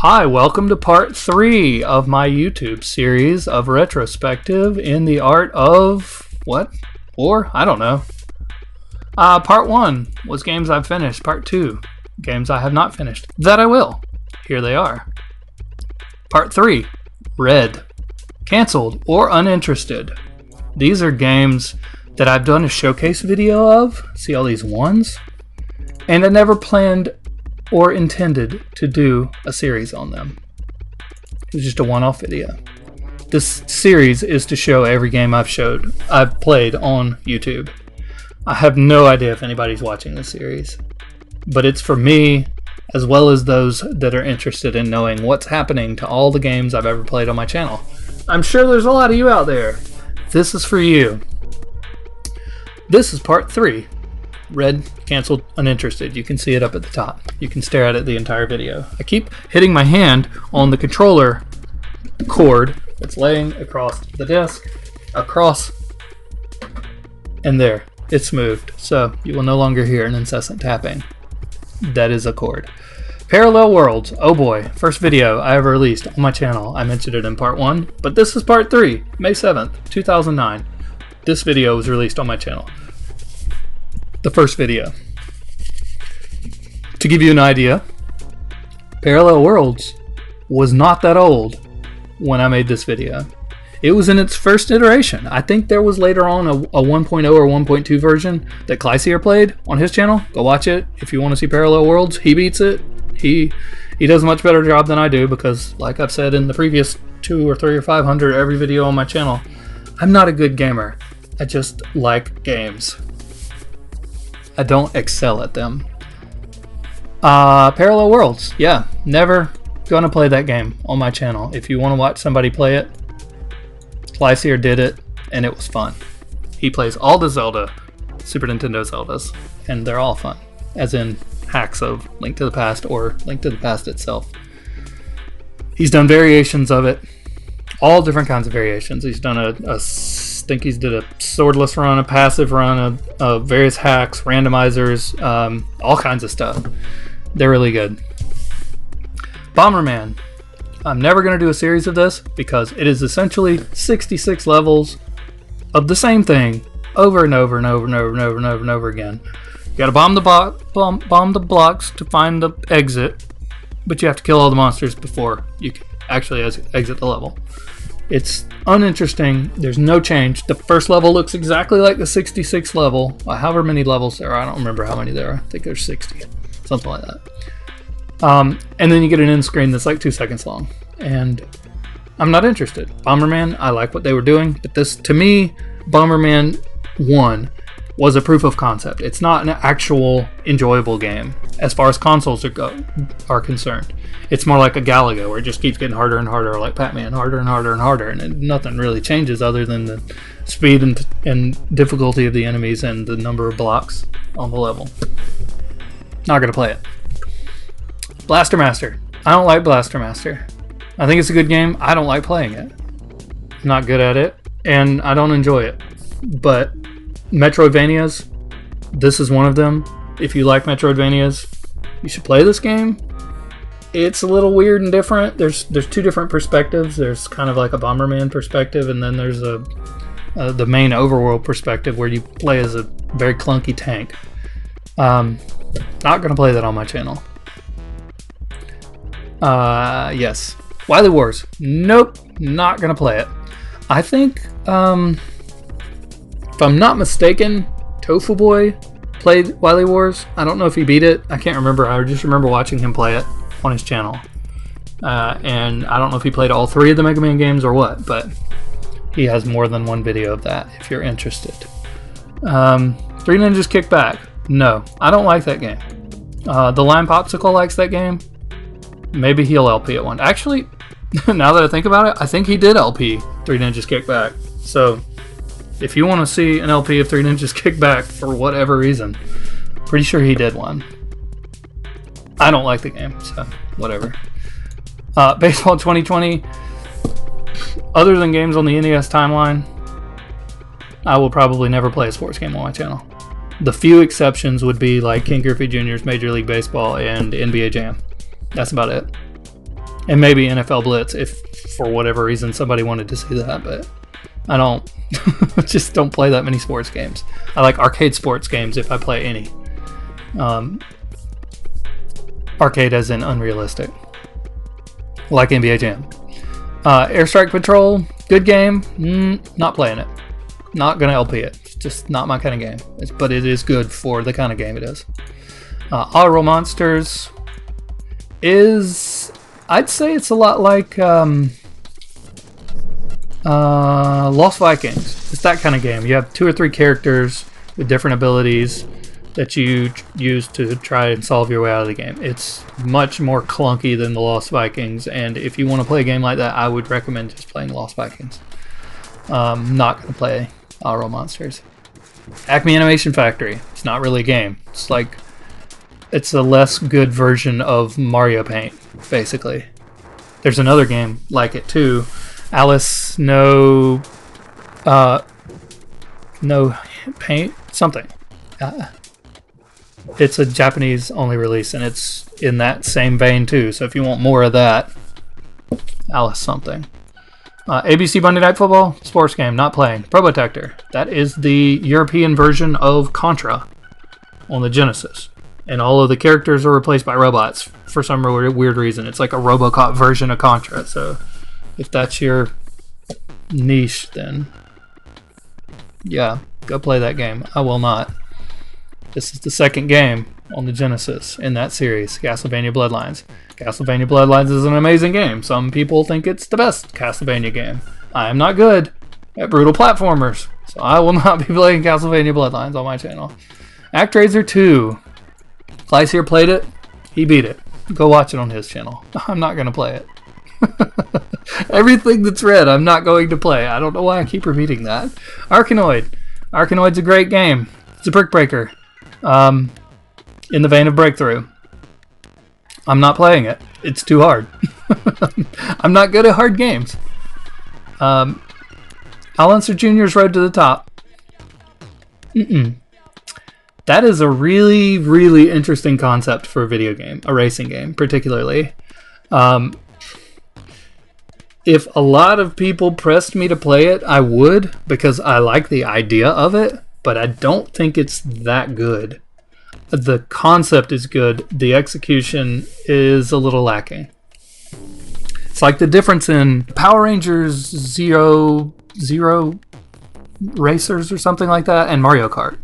Hi, welcome to part 3 of my YouTube series of Retrospective in the art of... what? War? I don't know. Part 1 was games I've finished. Part 2, games I have not finished. That I will. Here they are. Part 3, Red. Cancelled or uninterested. These are games that I've done a showcase video of. See all these ones? And I never planned or intended to do a series on them. It was just a one-off video. This series is to show every game I've played on YouTube. I have no idea if anybody's watching this series, but it's for me as well as those that are interested in knowing what's happening to all the games I've ever played on my channel. I'm sure there's a lot of you out there. This is for you. This is part 3. Red, cancelled, uninterested. You can see it up at the top. You can stare at it the entire video. I keep hitting my hand on the controller cord that's laying across the desk, and there. It's moved, so you will no longer hear an incessant tapping. That is a cord. Parallel Worlds. Oh boy. First video I ever released on my channel. I mentioned it in part 1, but this is part 3, May 7th, 2009. This video was released on my channel. The first video. To give you an idea, Parallel Worlds was not that old when I made this video. It was in its first iteration. I think there was later on a 1.0 or 1.2 version that Clysier played on his channel. Go watch it if you want to see Parallel Worlds. He beats it. He does a much better job than I do because, like I've said in the previous 2 or 3 or 500 every video on my channel, I'm not a good gamer. I just like games. I don't excel at them. Parallel Worlds. Yeah, never gonna play that game on my channel. If you want to watch somebody play it, Clysier did it, and it was fun. He plays all the Zelda, Super Nintendo Zeldas, and they're all fun. As in hacks of Link to the Past or Link to the Past itself. He's done variations of it. All different kinds of variations. He's done I think he's did a swordless run, a passive run, various hacks, randomizers, all kinds of stuff. They're really good. Bomberman. I'm never going to do a series of this because it is essentially 66 levels of the same thing over and over and over and over and over and over and over again. You got to bomb the blocks to find the exit, but you have to kill all the monsters before you can actually exit the level. It's uninteresting. There's no change. The first level looks exactly like the 66th level. However many levels there are. I don't remember how many there are. I think there's 60. Something like that. And then you get an end screen that's like 2 seconds long. And I'm not interested. Bomberman, I like what they were doing. But this, to me, Bomberman 1 was a proof of concept. It's not an actual enjoyable game as far as consoles are concerned. It's more like a Galaga where it just keeps getting harder and harder, like Pac-Man, harder and harder and harder, and nothing really changes other than the speed and difficulty of the enemies and the number of blocks on the level. Not gonna play it. Blaster Master. I don't like Blaster Master. I think it's a good game. I don't like playing it. I'm not good at it, and I don't enjoy it. But Metroidvanias, this is one of them. If you like Metroidvanias, you should play this game. It's a little weird and different. There's 2 different perspectives. There's kind of like a Bomberman perspective, and then there's the main overworld perspective where you play as a very clunky tank. Not gonna play that on my channel. Yes. Wily Wars. Nope, not gonna play it. I think, if I'm not mistaken, Tofu Boy played Wily Wars. I don't know if he beat it. I can't remember. I just remember watching him play it on his channel. And I don't know if he played all 3 of the Mega Man games or what, but he has more than one video of that if you're interested. 3 Ninjas Kick Back. No, I don't like that game. The Lime Popsicle likes that game. Maybe he'll LP it one. Actually, now that I think about it, I think he did LP 3 Ninjas Kick Back. So, if you want to see an LP of 3 Ninjas Kick Back for whatever reason, pretty sure he did one. I don't like the game, so whatever. Baseball 2020. Other than games on the NES timeline, I will probably never play a sports game on my channel. The few exceptions would be like King Griffey Jr.'s Major League Baseball and NBA Jam. That's about it. And maybe NFL Blitz if for whatever reason somebody wanted to see that, but I don't just don't play that many sports games. I like arcade sports games if I play any. Arcade as in unrealistic. Like NBA Jam. Airstrike Patrol, good game. Not playing it. Not gonna LP it. It's just not my kind of game. But it is good for the kind of game it is. Auto Monsters is, I'd say it's a lot like Lost Vikings. It's that kind of game. You have 2 or 3 characters with different abilities that you use to try and solve your way out of the game. It's much more clunky than the Lost Vikings, and if you want to play a game like that, I would recommend just playing Lost Vikings. Not going to play Auto Monsters. Acme Animation Factory. It's not really a game. It's like, it's a less good version of Mario Paint, basically. There's another game like it too. Alice No Paint something. It's a Japanese only release, and it's in that same vein too. So if you want more of that, Alice something. ABC Monday Night Football, sports game, not playing. Probotector. That is the European version of Contra on the Genesis. And all of the characters are replaced by robots for some weird reason. It's like a RoboCop version of Contra. So if that's your niche, then yeah, go play that game. I will not. This is the second game on the Genesis in that series, Castlevania Bloodlines. Castlevania Bloodlines is an amazing game. Some people think it's the best Castlevania game. I am not good at brutal platformers, so I will not be playing Castlevania Bloodlines on my channel. ActRaiser 2. Clyce here played it. He beat it. Go watch it on his channel. I'm not going to play it. Everything that's red, I'm not going to play. I don't know why I keep repeating that. Arkanoid. Arkanoid's a great game. It's a brick breaker. In the vein of Breakthrough. I'm not playing it. It's too hard. I'm not good at hard games. Unser Jr.'s Road to the Top. That is a really, really interesting concept for a video game, a racing game, particularly. If a lot of people pressed me to play it, I would, because I like the idea of it, but I don't think it's that good. The concept is good, the execution is a little lacking. It's like the difference in Power Rangers Zero Racers or something like that and Mario Kart.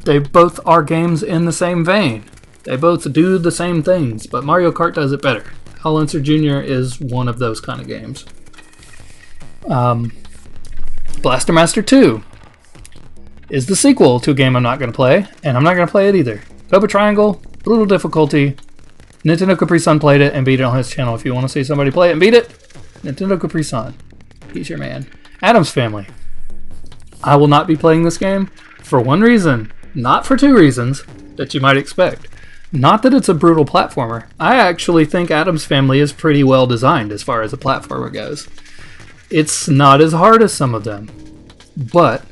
They both are games in the same vein. They both do the same things, but Mario Kart does it better. Unser Jr. is one of those kind of games. Blaster Master 2 is the sequel to a game I'm not going to play, and I'm not going to play it either. Cobra Triangle, brutal difficulty. Nintendo Capri Sun played it and beat it on his channel. If you want to see somebody play it and beat it, Nintendo Capri Sun. He's your man. Addams Family. I will not be playing this game for one reason, not for 2 reasons that you might expect. Not that it's a brutal platformer. I actually think Addams Family is pretty well designed as far as a platformer goes. It's not as hard as some of them, but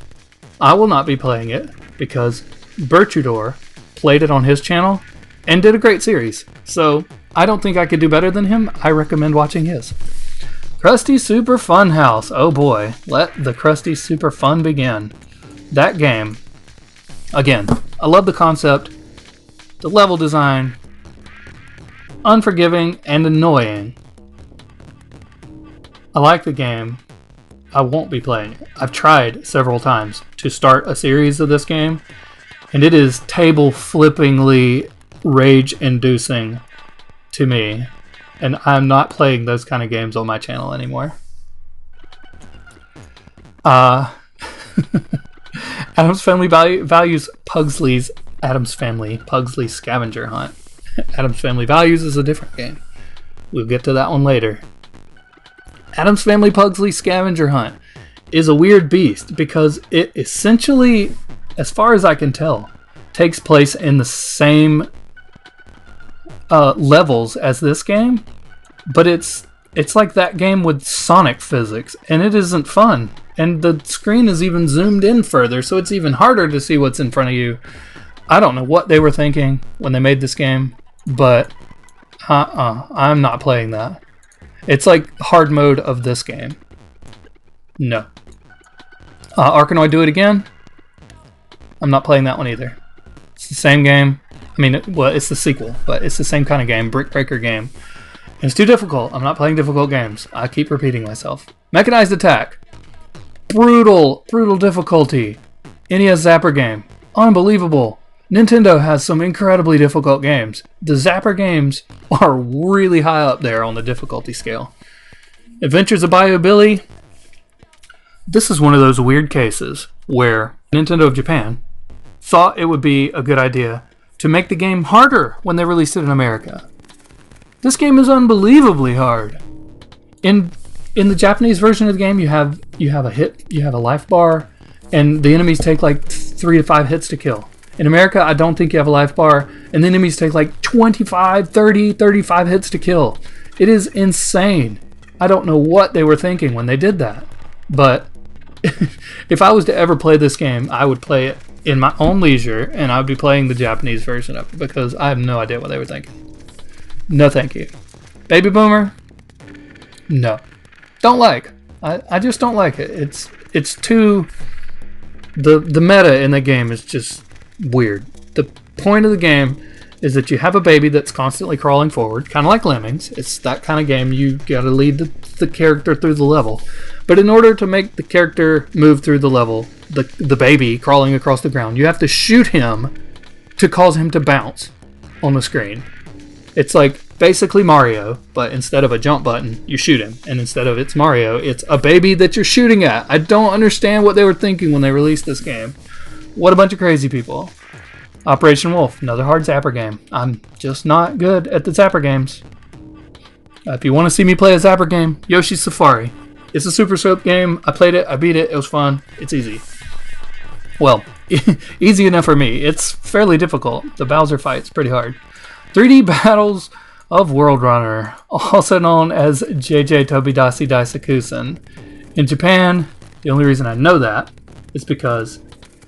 I will not be playing it because Bertudor played it on his channel and did a great series. So I don't think I could do better than him. I recommend watching his. Krusty Super Fun House. Oh boy, let the Krusty Super Fun begin. That game, again, I love the concept, the level design, unforgiving and annoying. I like the game. I won't be playing it. I've tried several times to start a series of this game, and it is table-flippingly rage-inducing to me, and I'm not playing those kind of games on my channel anymore. Addams Family values Pugsley's Addams Family Pugsley Scavenger Hunt. Addams Family Values is a different game. We'll get to that one later. Addams Family Pugsley Scavenger Hunt is a weird beast because it essentially, as far as I can tell, takes place in the same levels as this game, but it's like that game with Sonic physics, and it isn't fun. And the screen is even zoomed in further, so it's even harder to see what's in front of you. I don't know what they were thinking when they made this game, but I'm not playing that. It's like hard mode of this game. No. Arkanoid Doh It Again? I'm not playing that one either. It's the same game. I mean, well, it's the sequel, but it's the same kind of game, brick breaker game. And it's too difficult. I'm not playing difficult games. I keep repeating myself. Mechanized Attack. Brutal difficulty. NES Zapper game. Unbelievable. Nintendo has some incredibly difficult games. The Zapper games are really high up there on the difficulty scale. Adventures of Bayou Billy. This is one of those weird cases where Nintendo of Japan thought it would be a good idea to make the game harder when they released it in America. This game is unbelievably hard. In the Japanese version of the game, you have a life bar, and the enemies take like 3 to 5 hits to kill. In America, I don't think you have a life bar, and the enemies take like 25, 30, 35 hits to kill. It is insane. I don't know what they were thinking when they did that. But if I was to ever play this game, I would play it in my own leisure, and I would be playing the Japanese version of it because I have no idea what they were thinking. No thank you. Baby Boomer? No. Don't like. I just don't like it. It's too... The meta in the game is just weird. The point of the game is that you have a baby that's constantly crawling forward, kind of like Lemmings. It's that kind of game. You gotta lead the character through the level. But in order to make the character move through the level, the baby crawling across the ground, you have to shoot him to cause him to bounce on the screen. It's like basically Mario, but instead of a jump button, you shoot him. And instead of it's Mario, it's a baby that you're shooting at. I don't understand what they were thinking when they released this game. What a bunch of crazy people. Operation Wolf, another hard Zapper game. I'm just not good at the Zapper games. If you want to see me play a Zapper game, Yoshi's Safari. It's a Super Soap game. I played it. I beat it. It was fun. It's easy. Well, easy enough for me. It's fairly difficult. The Bowser fight's pretty hard. 3D Battles of World Runner, also known as JJ Tobidasi Daisakusen. In Japan, the only reason I know that is because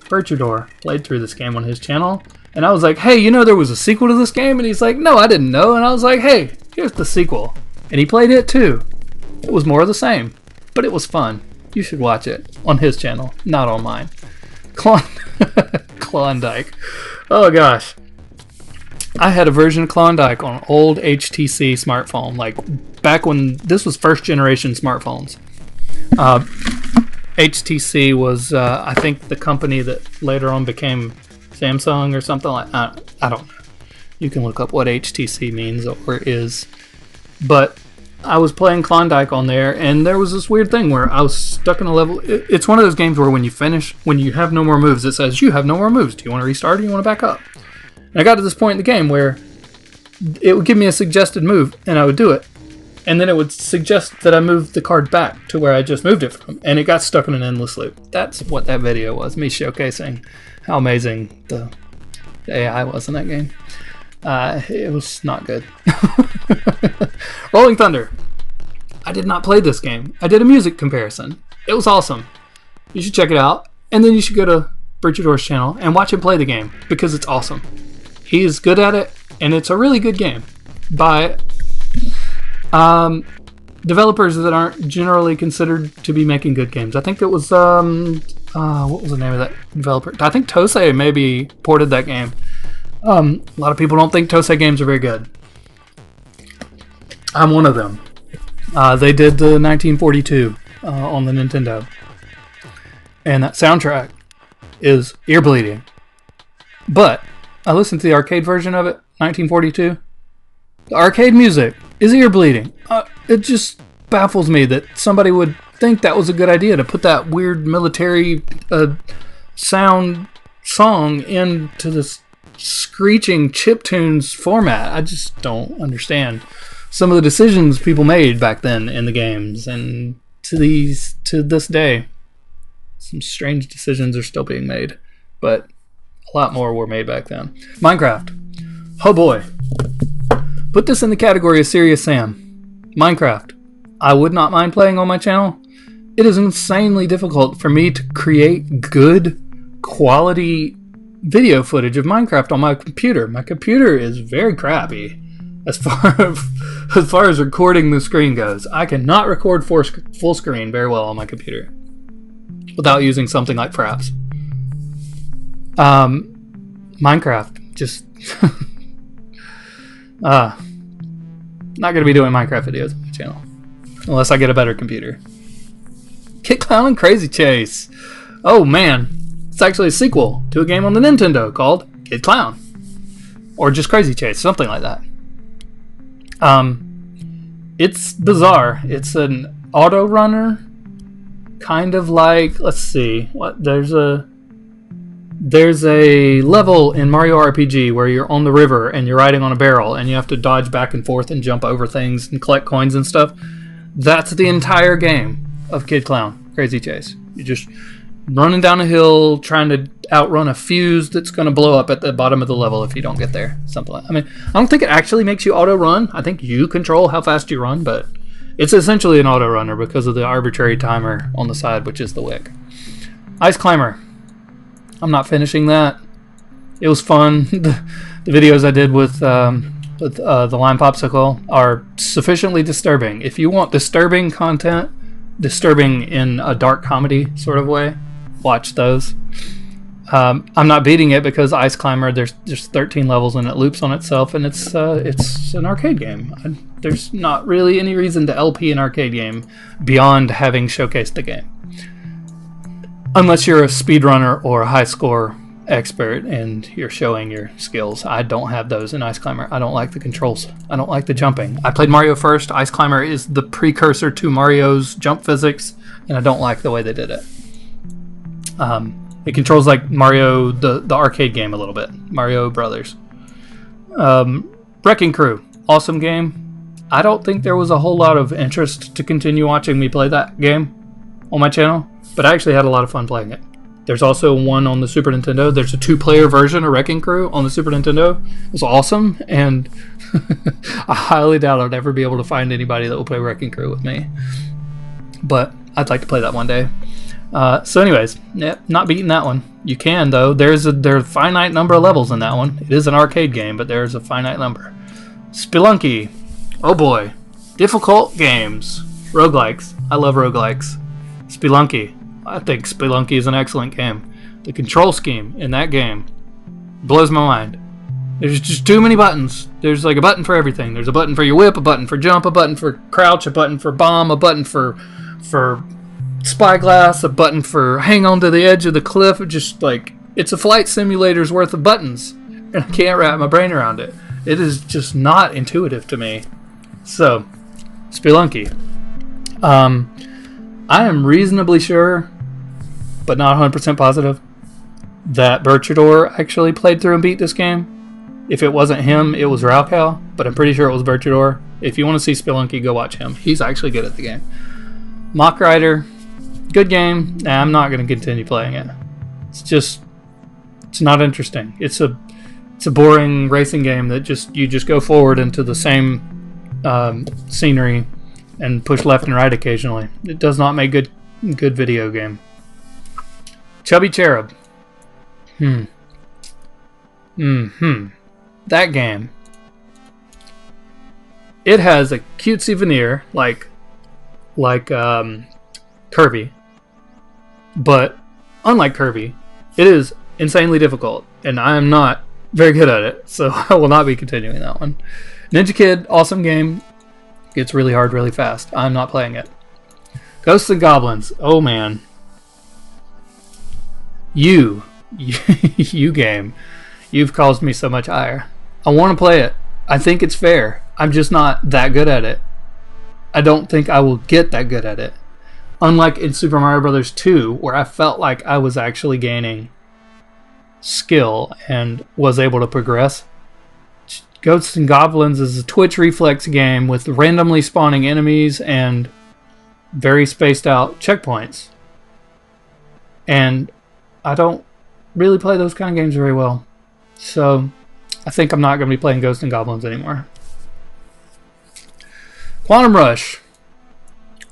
Virtuador played through this game on his channel, and I was like, hey, you know there was a sequel to this game? And he's like, no, I didn't know. And I was like, hey, here's the sequel. And he played it too. It was more of the same, but it was fun. You should watch it on his channel, not on mine. Klondike. Oh gosh. I had a version of Klondike on old HTC smartphone, like back when this was first generation smartphones. HTC was, I think, the company that later on became Samsung or something like that. I don't know. You can look up what HTC means or is. But I was playing Klondike on there, and there was this weird thing where I was stuck in a level. It's one of those games where when you finish, when you have no more moves, it says, you have no more moves. Do you want to restart or do you want to back up? And I got to this point in the game where it would give me a suggested move, and I would do it. And then it would suggest that I move the card back to where I just moved it from. And it got stuck in an endless loop. That's what that video was, me showcasing how amazing the AI was in that game. It was not good. Rolling Thunder. I did not play this game. I did a music comparison. It was awesome. You should check it out. And then you should go to Virtuador's channel and watch him play the game because it's awesome. He is good at it, and it's a really good game by developers that aren't generally considered to be making good games. I think it was what was the name of that developer? I think Tosei maybe ported that game. A lot of people don't think Tosei games are very good. I'm one of them. They did the 1942 on the Nintendo, and that soundtrack is ear bleeding. But I listened to the arcade version of it, 1942. The arcade music is ear bleeding. It just baffles me that somebody would think that was a good idea to put that weird military sound song into this screeching chiptunes format. I just don't understand some of the decisions people made back then in the games, and to this day, some strange decisions are still being made, but a lot more were made back then. Minecraft. Oh boy. Put this in the category of Serious Sam. Minecraft. I would not mind playing on my channel. It is insanely difficult for me to create good quality video footage of Minecraft on my computer. My computer is very crappy. as far as recording the screen goes. I cannot record full screen very well on my computer without using something like Fraps. Minecraft, just not going to be doing Minecraft videos on my channel unless I get a better computer. Kid Klown and Crazy Chase. Oh man, it's actually a sequel to a game on the Nintendo called Kid Klown, or just Crazy Chase, something like that. It's bizarre. It's an auto runner, kind of like, let's see, what there's a level in Mario RPG where you're on the river and you're riding on a barrel and you have to dodge back and forth and jump over things and collect coins and stuff. That's the entire game of Kid Klown Crazy Chase. You're just running down a hill trying to outrun a fuse that's going to blow up at the bottom of the level if you don't get there. Something like, I mean, I don't think it actually makes you auto run. I think you control how fast you run, but it's essentially an auto runner because of the arbitrary timer on the side, which is the wick. Ice Climber. I'm not finishing that. It was fun. The videos I did with the Lime Popsicle are sufficiently disturbing. If you want disturbing content, disturbing in a dark comedy sort of way, watch those. I'm not beating it because Ice Climber, there's 13 levels and it loops on itself, and it's an arcade game. There's not really any reason to LP an arcade game beyond having showcased the game. Unless you're a speedrunner or a high score expert and you're showing your skills. I don't have those in Ice Climber. I don't like the controls. I don't like the jumping. I played Mario first. Ice Climber is the precursor to Mario's jump physics, and I don't like the way they did it. It controls like Mario, the arcade game a little bit. Mario Brothers. Wrecking Crew. Awesome game. I don't think there was a whole lot of interest to continue watching me play that game on my channel, but I actually had a lot of fun playing it. There's also one on the Super Nintendo. There's a 2-player version of Wrecking Crew on the Super Nintendo. It was awesome, and I highly doubt I'd ever be able to find anybody that will play Wrecking Crew with me. But I'd like to play that one day. So anyways, yeah, not beating that one. You can, though. There's a finite number of levels in that one. It is an arcade game, but there's a finite number. Spelunky. Oh boy. Difficult games. Roguelikes. I love roguelikes. Spelunky. I think Spelunky is an excellent game. The control scheme in that game blows my mind. There's just too many buttons. There's like a button for everything. There's a button for your whip, a button for jump, a button for crouch, a button for bomb, a button for spyglass, a button for hang on to the edge of the cliff. Just like, it's a flight simulator's worth of buttons, and I can't wrap my brain around it. It is just not intuitive to me. So, Spelunky. I am reasonably sure, but not 100% positive, that Birchador actually played through and beat this game. If it wasn't him, it was Raukal, but I'm pretty sure it was Birchador. If you want to see Spelunky, go watch him. He's actually good at the game. Mach Rider, good game. Nah, I'm not going to continue playing it. It's not interesting. It's a boring racing game that you just go forward into the same scenery and push left and right occasionally. It does not make good video game. Chubby Cherub. That game. It has a cutesy veneer like Kirby, but unlike Kirby, it is insanely difficult, and I am not very good at it, so I will not be continuing that one. Ninja Kid, awesome game. Gets really hard really fast. I'm not playing it. Ghosts and Goblins. Oh man. You game. You've caused me so much ire. I want to play it. I think it's fair. I'm just not that good at it. I don't think I will get that good at it. Unlike in Super Mario Bros. 2, where I felt like I was actually gaining skill and was able to progress. Ghosts and Goblins is a twitch reflex game with randomly spawning enemies and very spaced out checkpoints. And I don't really play those kind of games very well. So I think I'm not going to be playing Ghosts and Goblins anymore. Quantum Rush.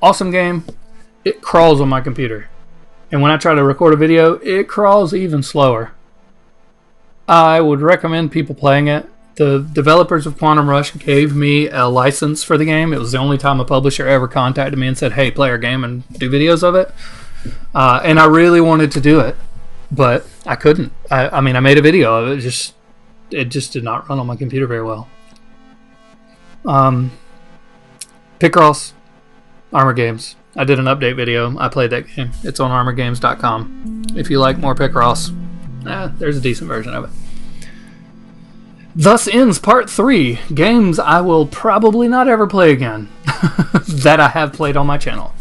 Awesome game. It crawls on my computer. And when I try to record a video, it crawls even slower. I would recommend people playing it. The developers of Quantum Rush gave me a license for the game. It was the only time a publisher ever contacted me and said, hey, play our game and do videos of it. And I really wanted to do it, but I couldn't. I mean, I made a video of it. It just did not run on my computer very well. Picross, Armor Games. I did an update video. I played that game. It's on armorgames.com. If you like more Picross, there's a decent version of it. Thus ends part 3. Games I will probably not ever play again that I have played on my channel.